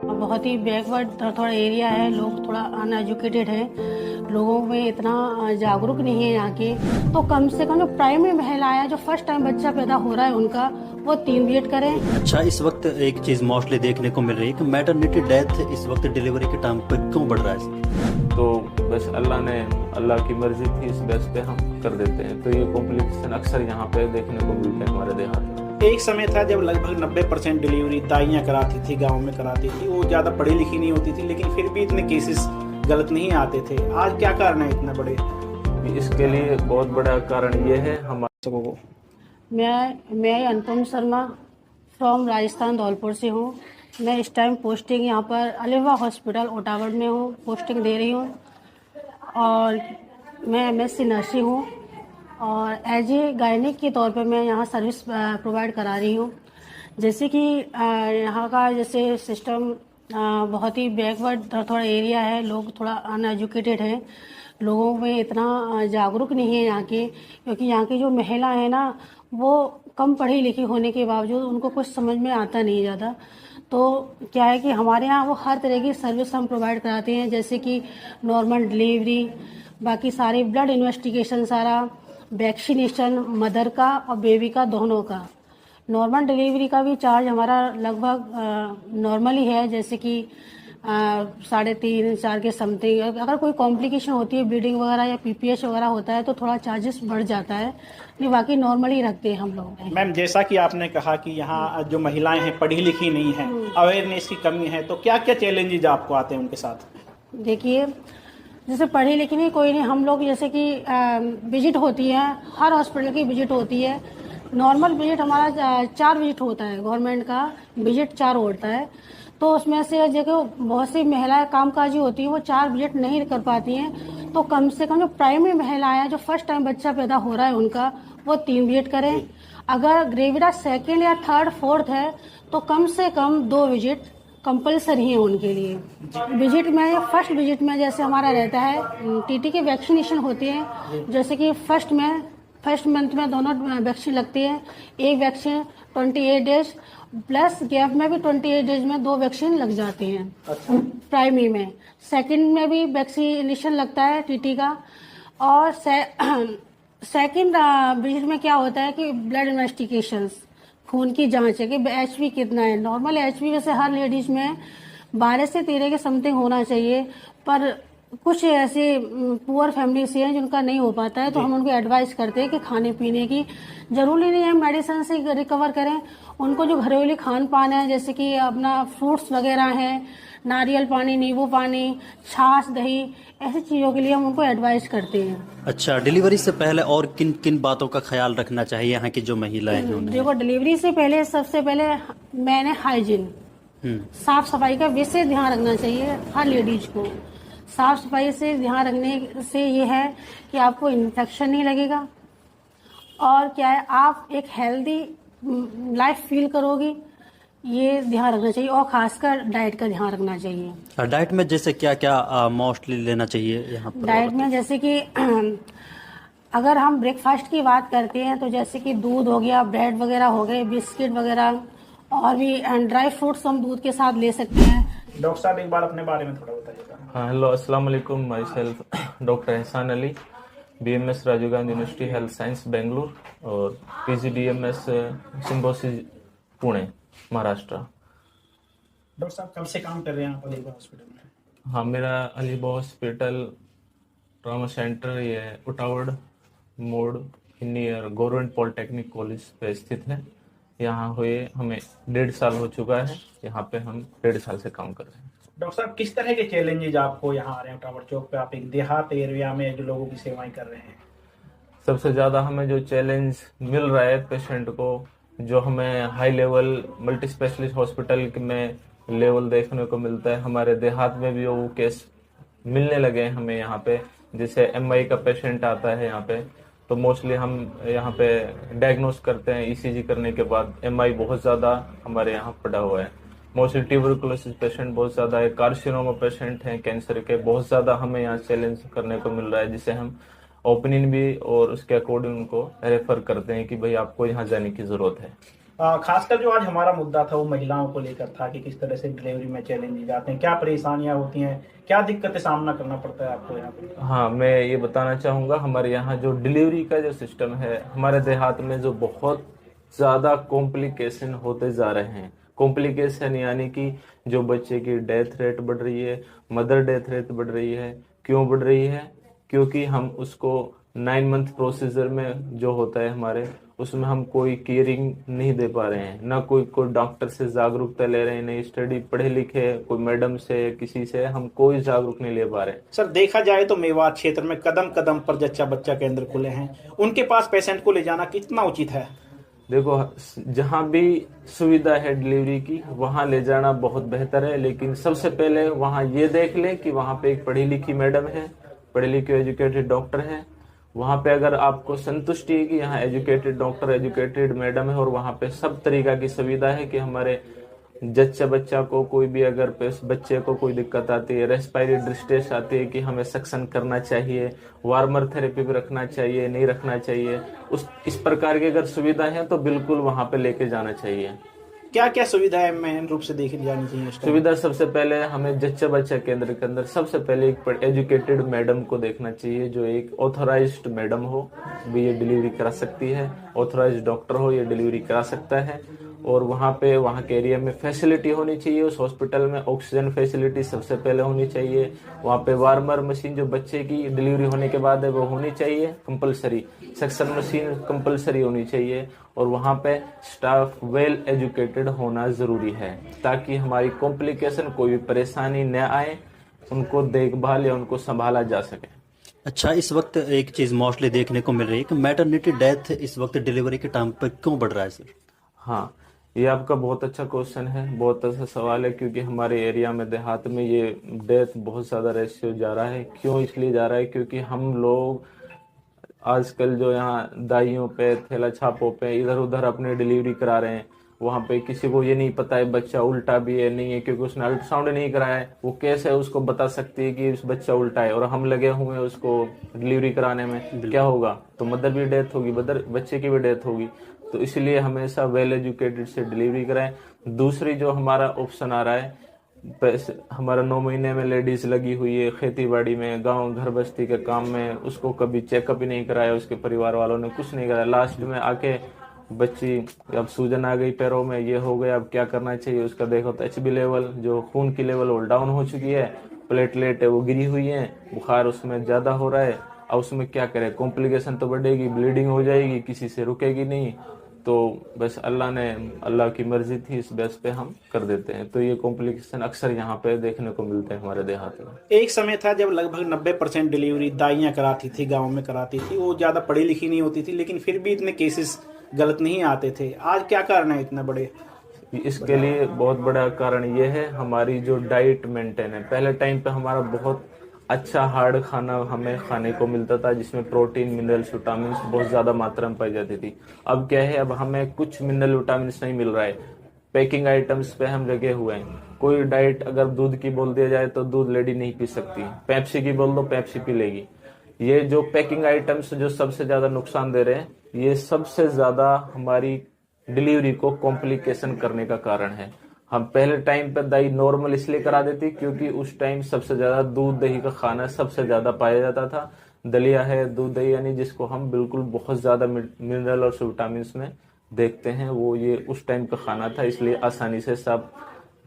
बहुत ही बैकवर्ड थोड़ा एरिया है, लोग थोड़ा अनएजुकेटेड हैं, लोगों में इतना जागरूक नहीं है यहाँ के। तो कम से कम जो प्राइमरी महिला है, जो फर्स्ट टाइम बच्चा पैदा हो रहा है उनका, वो 3 बीएड करें। अच्छा, इस वक्त एक चीज मोस्टली देखने को मिल रही है कि मैटरनिटी डेथ इस वक्त डिलीवरी के टाइम पे क्यों बढ़ रहा है? तो बस अल्लाह की मर्जी थी, इस बेस पे हम कर देते हैं। तो ये कॉम्प्लिकेशन अक्सर यहाँ पे देखने को मिलते हैं हमारे देहात में। एक समय था जब लगभग 90% डिलीवरी दाइयाँ कराती थी, गांव में कराती थी। वो ज़्यादा पढ़ी लिखी नहीं होती थी, लेकिन फिर भी इतने केसेस गलत नहीं आते थे। आज क्या कारण है इतने बड़े? इसके लिए बहुत बड़ा कारण ये है हमारे सबको। मैं अनुपम शर्मा फ्रॉम राजस्थान धौलपुर से हूँ। मैं इस टाइम पोस्टिंग यहाँ पर अलिवा हॉस्पिटल ओटावड़ में हूँ, पोस्टिंग दे रही हूँ। और मैं एमएससी नर्सिंग हूँ और एज ए गायनिक के तौर पे मैं यहाँ सर्विस प्रोवाइड करा रही हूँ। जैसे कि यहाँ का जैसे सिस्टम बहुत ही बैकवर्ड थोड़ा एरिया है, लोग थोड़ा अनएजुकेटेड हैं, लोगों में इतना जागरूक नहीं है यहाँ के। क्योंकि यहाँ की जो महिला है ना, वो कम पढ़ी लिखी होने के बावजूद उनको कुछ समझ में आता नहीं ज़्यादा। तो क्या है कि हमारे यहाँ वो हर तरह की सर्विस हम प्रोवाइड कराते हैं, जैसे कि नॉर्मल डिलीवरी, बाकी सारी ब्लड इन्वेस्टिगेशन, सारा वैक्सीनेशन, मदर का और बेबी का दोनों का। नॉर्मल डिलीवरी का भी चार्ज हमारा लगभग नॉर्मल ही है, जैसे कि 3.5-4 के समथिंग। अगर कोई कॉम्प्लिकेशन होती है, ब्लीडिंग वगैरह या पीपीएच वगैरह होता है, तो थोड़ा चार्जेस बढ़ जाता है, नहीं बाकी नॉर्मल ही रखते हैं हम लोग। मैम, जैसा कि आपने कहा कि यहाँ जो महिलाएं हैं पढ़ी लिखी नहीं हैं, अवेयरनेस की कमी है, तो क्या क्या चैलेंजेस आपको आते हैं उनके साथ? देखिए, जैसे पढ़ी लिखी नहीं कोई नहीं, हम लोग जैसे कि विजिट होती है, हर हॉस्पिटल की विजिट होती है। नॉर्मल विजिट हमारा 4 विजिट होता है, गवर्नमेंट का विजिट 4 होता है। तो उसमें से जो बहुत सी महिलाएं कामकाजी होती हैं, वो 4 विजिट नहीं कर पाती हैं। तो कम से कम जो प्राइमरी महिलाएं हैं, जो फर्स्ट टाइम बच्चा पैदा हो रहा है उनका, वो 3 विजिट करें। अगर ग्रेविडा 2nd या 3rd 4th है, तो कम से कम 2 विजिट कंपलसरी है उनके लिए। विजिट में या फर्स्ट विजिट में जैसे हमारा रहता है, टीटी की वैक्सीनेशन होती है। जैसे कि फर्स्ट मंथ में दोनों वैक्सीन लगती है। एक वैक्सीन 28 डेज प्लस गैप में भी 28 डेज में 2 वैक्सीन लग जाती हैं। अच्छा। प्राइमरी में, सेकंड में भी वैक्सीनेशन लगता है टीटी का। और सेकंड विजिट में क्या होता है कि ब्लड इन्वेस्टिगेशंस, खून की जांच है कि एचबी कितना है। नॉर्मल एचबी वैसे हर लेडीज में 12 से 13 के समथिंग होना चाहिए, पर कुछ ऐसे पुअर फैमिली से हैं जिनका नहीं हो पाता है, तो हम उनको एडवाइस करते हैं कि खाने पीने की जरूरी नहीं है मेडिसिन से रिकवर करें। उनको जो घरेलू खान पान है, जैसे कि अपना फ्रूट्स वगैरह हैं, नारियल पानी, नींबू पानी, छाछ, दही, ऐसी चीज़ों के लिए हम उनको एडवाइस करते हैं। अच्छा, डिलीवरी से पहले और किन किन बातों का ख्याल रखना चाहिए यहाँ की जो महिलाएं हैं उन्हें? देखो, डिलीवरी से पहले सबसे पहले मैंने हाइजीन, साफ सफाई का विशेष ध्यान रखना चाहिए हर लेडीज को। साफ सफाई से ध्यान रखने से ये है कि आपको इन्फेक्शन नहीं लगेगा, और क्या है, आप एक हेल्दी लाइफ फील करोगी, ये ध्यान रखना चाहिए। और खासकर डाइट का ध्यान रखना चाहिए। डाइट में जैसे क्या क्या मोस्टली लेना चाहिए यहाँ पर? डाइट में जैसे कि अगर हम ब्रेकफास्ट की बात करते हैं, तो जैसे कि दूध हो गया, ब्रेड वगैरह हो गए, बिस्किट वगैरह, और भी ड्राई फ्रूट्स हम दूध के साथ ले सकते हैं। डॉक्टर साहब, एक बार अपने बारे में थोड़ा बताइएगा। हाँ, हेलो, अस्सलाम वालेकुम। My self doctor Ehsan Ali, BMS Rajiv Gandhi university health science Bengaluru और PGDMS Symbiosis Pune Maharashtra. Doctor साहब, कब से काम कर रहे हैं आप अलीबाग हॉस्पिटल में? हाँ, मेरा अलीबाग हॉस्पिटल ट्रॉमा सेंटर ये उटावड़ मोड़ नियर गवर्नमेंट पॉलिटेक्निक कॉलेज पे स्थित है। यहाँ हुए हमें 1.5 साल हो चुका है। यहाँ पे हम 1.5 साल से काम कर रहे हैं। डॉक्टर साहब, किस तरह के चैलेंजेस आपको यहाँ आ रहे हैं टावर चौक पे? आप एक देहात एरिया में जो लोगों की सेवाएं कर रहे हैं, सबसे ज़्यादा हमें जो चैलेंज मिल रहा है पेशेंट को, जो हमें high level multi specialist hospital में लेवल देखने को मिलता है, हमारे देहात में भी वो केस मिलने लगे हैं हमें यहाँ पे। जैसे MI का पेशेंट आता है यहाँ पे, तो मोस्टली हम यहाँ पे डायग्नोस करते हैं ECG करने के बाद। MI बहुत ज़्यादा हमारे यहाँ पड़ा हुआ है। मोस्टली ट्यूबरकुलोसिस पेशेंट बहुत ज़्यादा है, कार्सिनोमा पेशेंट हैं कैंसर के, बहुत ज़्यादा हमें यहाँ चैलेंज करने को मिल रहा है, जिसे हम ओपिनियन भी और उसके अकॉर्डिंग उनको रेफर करते हैं कि भाई आपको यहाँ जाने की ज़रूरत है। खासकर जो आज हमारा मुद्दा था वो महिलाओं को लेकर था कि किस तरह से डिलीवरी में चैलेंज जाते हैं, क्या परेशानियां होती हैं, क्या दिक्कतें सामना करना पड़ता है आपको यहाँ पे। हाँ, मैं ये बताना चाहूँगा, हमारे यहाँ जो डिलीवरी का जो सिस्टम है, हमारे देहात में जो बहुत ज़्यादा कॉम्प्लिकेशन होते जा रहे हैं। कॉम्प्लिकेशन यानी कि जो बच्चे की डेथ रेट बढ़ रही है, मदर डेथ रेट बढ़ रही है। क्यों बढ़ रही है? क्योंकि हम उसको 9 मंथ प्रोसीजर में जो होता है हमारे, उसमें हम कोई केयरिंग नहीं दे पा रहे हैं, ना कोई डॉक्टर से जागरूकता ले रहे हैं, नहीं स्टडी पढ़े लिखे कोई मैडम से किसी से हम कोई जागरूक नहीं ले पा रहे। सर देखा जाए तो मेवात क्षेत्र में कदम कदम पर जच्चा बच्चा केंद्र खुले हैं, उनके पास पेशेंट को ले जाना कितना उचित है? देखो, जहाँ भी सुविधा है डिलीवरी की वहाँ ले जाना बहुत बेहतर है, लेकिन सबसे पहले वहाँ ये देख ले कि वहाँ पे एक पढ़ी लिखी मैडम है, पढ़े लिखे एजुकेटेड डॉक्टर है। वहाँ पे अगर आपको संतुष्टि है कि यहाँ एजुकेटेड डॉक्टर एजुकेटेड मैडम है और वहाँ पे सब तरीका की सुविधा है कि हमारे जच्चा बच्चा को कोई भी अगर बच्चे को कोई दिक्कत आती है, रेस्पिरेटरी डिस्ट्रेस आती है कि हमें सक्शन करना चाहिए, वार्मर थेरेपी भी रखना चाहिए, नहीं रखना चाहिए, इस प्रकार की अगर सुविधा है तो बिल्कुल वहाँ पे लेके जाना चाहिए। क्या क्या सुविधाएं मेन रूप से देखी जानी चाहिए? सुविधा सबसे पहले हमें जच्चा बच्चा केंद्र के अंदर सबसे पहले एक एजुकेटेड मैडम को देखना चाहिए, जो एक ऑथराइज्ड मैडम हो, भी ये डिलीवरी करा सकती है, ऑथराइज्ड डॉक्टर हो, ये डिलीवरी करा सकता है। और वहाँ के एरिया में फैसिलिटी होनी चाहिए, उस हॉस्पिटल में ऑक्सीजन फैसिलिटी सबसे पहले होनी चाहिए। वहाँ पे वार्मर मशीन जो बच्चे की डिलीवरी होने के बाद है वो होनी चाहिए कंपलसरी, सक्शन मशीन कंपलसरी होनी चाहिए। और वहाँ पे स्टाफ वेल एजुकेटेड होना ज़रूरी है ताकि हमारी कॉम्प्लिकेशन कोई भी परेशानी न आए, उनको देखभाल या उनको संभाला जा सके। अच्छा, इस वक्त एक चीज़ मोस्टली देखने को मिल रही है कि मैटरनिटी डेथ इस वक्त डिलीवरी के टाइम पर क्यों बढ़ रहा है सर? हाँ, ये आपका बहुत अच्छा क्वेश्चन है, बहुत अच्छा सवाल है, क्योंकि हमारे एरिया में देहात में ये डेथ बहुत ज़्यादा रेशियो जा रहा है। क्यों इसलिए जा रहा है? क्योंकि हम लोग आजकल जो यहाँ दाइयों पे, थैला छापों पे इधर उधर अपने डिलीवरी करा रहे हैं। वहाँ पे किसी को ये नहीं पता है बच्चा उल्टा भी है नहीं है, क्योंकि उसने अल्ट्रासाउंड नहीं कराया है। वो कैसे उसको बता सकती है कि इस बच्चा उल्टा है, और हम लगे हुए हैं उसको डिलीवरी कराने में। क्या होगा? तो मदर भी डेथ होगी, बच्चे की भी डेथ होगी। तो इसलिए हमेशा वेल एजुकेटेड से डिलीवरी कराएं। दूसरी जो हमारा ऑप्शन आ रहा है, हमारा 9 महीने में लेडीज लगी हुई है खेती बाड़ी में, गांव घर बस्ती के काम में, उसको कभी चेकअप ही नहीं कराया, उसके परिवार वालों ने कुछ नहीं कराया, लास्ट में आके बच्ची अब सूजन आ गई पैरों में, ये हो गया, अब क्या करना चाहिए उसका देखो तो HB लेवल, जो खून की लेवल वो डाउन हो चुकी है, प्लेटलेट है वो गिरी हुई है, बुखार उसमें ज्यादा हो रहा है। अब उसमें क्या करें? कॉम्प्लिकेशन तो बढ़ेगी, ब्लीडिंग हो जाएगी, किसी से रुकेगी नहीं। तो बस अल्लाह की मर्जी थी, इस बेस पे हम कर देते हैं। तो ये कॉम्प्लिकेशन अक्सर यहाँ पे देखने को मिलते हैं हमारे देहात में। एक समय था जब लगभग 90% डिलीवरी दाइयाँ कराती थी, गाँव में कराती थी, वो ज़्यादा पढ़ी लिखी नहीं होती थी, लेकिन फिर भी इतने केसेस गलत नहीं आते थे। आज क्या कारण है इतने बड़े? इसके लिए बहुत बड़ा कारण ये है हमारी जो डाइट मेंटेन है। पहले टाइम पे हमारा बहुत अच्छा हार्ड खाना हमें खाने को मिलता था, जिसमें प्रोटीन, मिनरल्स, विटामिन बहुत ज्यादा मात्रा में पाई जाती थी। अब क्या है, अब हमें कुछ मिनरल विटामिन नहीं मिल रहा है। पैकिंग आइटम्स पे हम लगे हुए हैं। कोई डाइट अगर दूध की बोल दिया जाए तो दूध लेडी नहीं पी सकती, पेप्सी की बोल दो पेप्सी पी लेगी। ये जो पैकिंग आइटम्स जो सबसे ज्यादा नुकसान दे रहे हैं, ये सबसे ज्यादा हमारी डिलीवरी को कॉम्प्लिकेशन करने का कारण है। हम पहले टाइम पर दही नॉर्मल इसलिए करा देती क्योंकि उस टाइम सबसे ज्यादा दूध दही का खाना सबसे ज्यादा पाया जाता था। दलिया है, दूध दही, यानी जिसको हम बिल्कुल बहुत ज्यादा मिनरल और विटामिन में देखते हैं, वो ये उस टाइम का खाना था, इसलिए आसानी से सब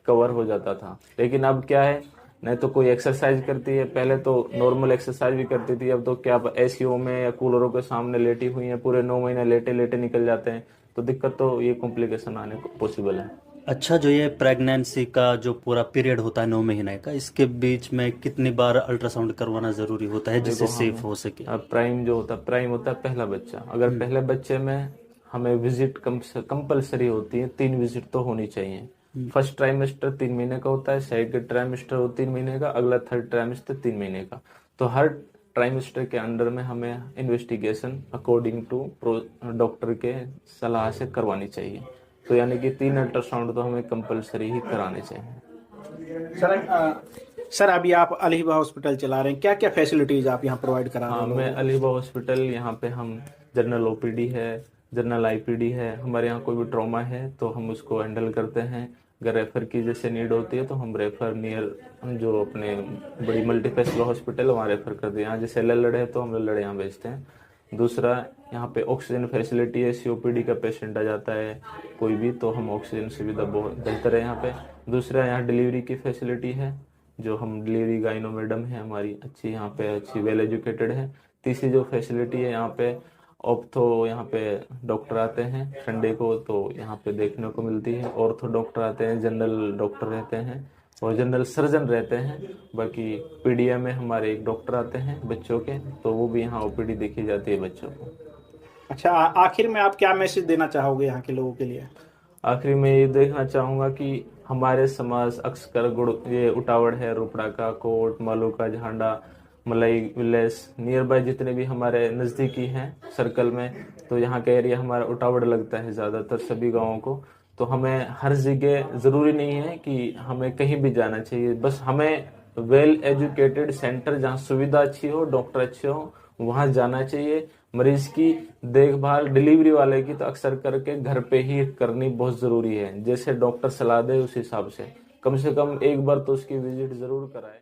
कवर हो जाता था। लेकिन अब क्या है, नहीं तो कोई एक्सरसाइज करती है, पहले तो नॉर्मल एक्सरसाइज भी करती थी, अब तो क्या एसीओ में या कूलरों के सामने लेटी हुई है, पूरे 9 महीने लेटे लेटे निकल जाते हैं। तो दिक्कत तो ये कॉम्प्लिकेशन आने को पॉसिबल है। अच्छा, जो ये प्रेगनेंसी का जो पूरा पीरियड होता है 9 महीने का, इसके बीच में कितनी बार अल्ट्रासाउंड करवाना जरूरी होता है जिससे सेफ हो सके? प्राइम होता है पहला बच्चा। अगर पहले बच्चे में हमें विजिट कंपलसरी होती है, 3 विजिट तो होनी चाहिए। फर्स्ट ट्राइमेस्टर 3 महीने का होता है, सेकंड ट्राइमेस्टर हो 3 महीने का, अगला थर्ड ट्राइमेस्टर 3 महीने का। तो हर ट्राइमेस्टर के अंडर में हमें इन्वेस्टिगेशन अकॉर्डिंग टू डॉक्टर के सलाह से करवानी चाहिए। तो यानी कि 3 अल्ट्रासाउंड तो हमें कंपलसरी ही कराने चाहिए। सर अभी आप अलीबा हॉस्पिटल चला रहे हैं, क्या क्या फैसिलिटीज आप यहाँ प्रोवाइड करा रहे हैं? मैं अलीबा हॉस्पिटल, यहाँ पे हम जनरल OPD है, जनरल आईपीडी है, हमारे यहाँ कोई भी ट्रॉमा है तो हम उसको हैंडल करते हैं। अगर रेफर की जैसे नीड होती है तो हम रेफर नियर जो अपने बड़ी मल्टीस्पेशल हॉस्पिटल वहाँ रेफर कर दें। यहाँ जैसे लल्लड़ है तो हम लल्लड़ यहाँ भेजते हैं। दूसरा, यहाँ पे ऑक्सीजन फैसिलिटी है, सीओपीडी का पेशेंट आ जाता है कोई भी तो हम ऑक्सीजन सुविधा बहुत बेहतर है यहाँ पे। दूसरा, यहाँ डिलीवरी की फैसिलिटी है, जो हम डिलीवरी गाइनो मैडम है हमारी अच्छी यहाँ पे, अच्छी वेल एजुकेटेड है। तीसरी जो फैसिलिटी है यहाँ पे ऑर्थो, यहाँ पे डॉक्टर आते हैं संडे को तो यहाँ पे देखने को मिलती है। ऑर्थो डॉक्टर आते हैं, जनरल डॉक्टर रहते हैं और जनरल सर्जन रहते हैं। बाकी पीडीएम में हमारे एक डॉक्टर आते हैं बच्चों के, तो वो भी यहाँ ओपीडी देखी जाती है बच्चों को। अच्छा, आखिर में आप क्या मैसेज देना चाहोगे यहाँ के लोगों के लिए? आखिरी में ये देखना चाहूँगा कि हमारे समाज अक्सर ये उटावड़ है, रुपड़ा का, कोट, मालू का, झांडा, मलाई विलेज, नियर बाय जितने भी हमारे नज़दीकी हैं सर्कल में, तो यहाँ का एरिया हमारा उटावड़ लगता है ज़्यादातर सभी गाँवों को। तो हमें हर जगह ज़रूरी नहीं है कि हमें कहीं भी जाना चाहिए, बस हमें वेल एजुकेटेड सेंटर जहाँ सुविधा अच्छी हो, डॉक्टर अच्छे हो, वहाँ जाना चाहिए। मरीज की देखभाल डिलीवरी वाले की तो अक्सर करके घर पे ही करनी बहुत ज़रूरी है। जैसे डॉक्टर सलाह दे उस हिसाब से कम एक बार तो उसकी विजिट ज़रूर कराए।